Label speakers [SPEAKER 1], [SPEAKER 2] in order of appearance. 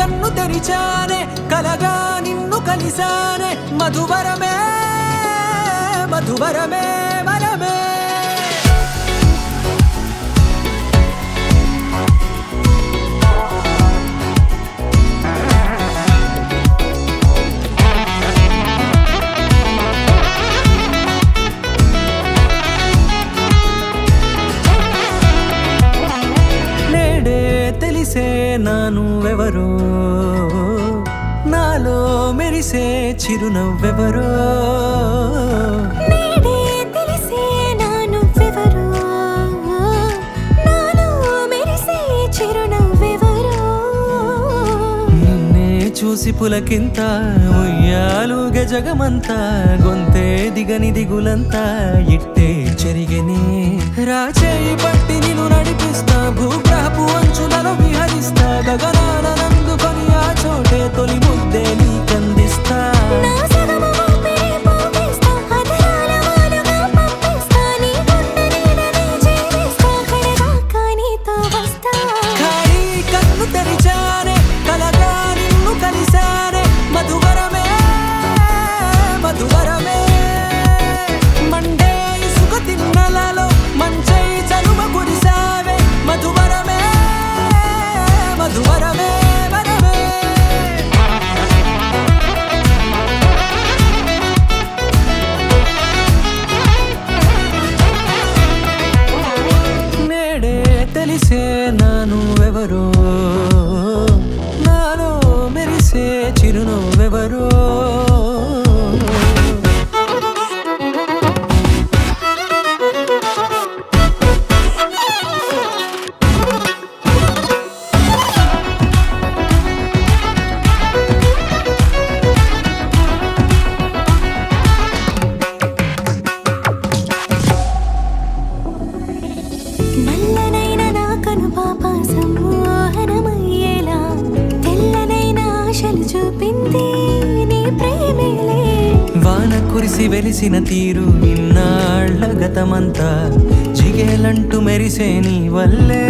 [SPEAKER 1] కన్ను తెరిచానే కలగా నిన్ను కలిసానే మధువరమే మధువరమే వరమే తెలిసే నానువెవరో నాలో మెరిసే చిరునవ్వెవరో
[SPEAKER 2] నేడే తెలిసే నానువెవరో నాలో మెరిసే చిరునవ్వెవరో
[SPEAKER 1] నిన్నే చూసి పులకింత ఉయ్యాలుగ జగమంతా గొంతే దిగని దిగులంతా ఇట్టే చెరిగెనే రాచేయి పట్టి నిన్ను నడిపిస్తా భూగ్రహపు అంచులలో విహరిస్తా గగనాన నందుకొని ఆ చోటే తొలి ముద్దే నీకందిస్తా
[SPEAKER 2] నా సగము ఊపిరి పోగిస్తా అధరాల వాలుగా పంపిస్తా నీ గుండె నీడనే చేరిస్తా కడదాకా నీతో వస్తా
[SPEAKER 1] ఖాళీ కన్ను తెరిచానే కలగా నిన్ను కలిసానే మధువరమే మధువరమే మండే ఇసుక తిన్నలలో మంచై చలువ కురిసావే మధువరమే మధువరమే వరమే నేడే తెలిసే నానువెవరో నాలో మెరిసే చిరునవ్వెవరో
[SPEAKER 2] నల్లనైన నా కనుపాప సమ్మోహనమయ్యేలా తెల్లనైన ఆశలు చూపింది నీ ప్రేమేలే
[SPEAKER 1] వాన కురిసి వెలిసిన తీరు ఇన్నాళ్ల గతమంతా జిగేలంటూ మెరిసే నీ వల్లే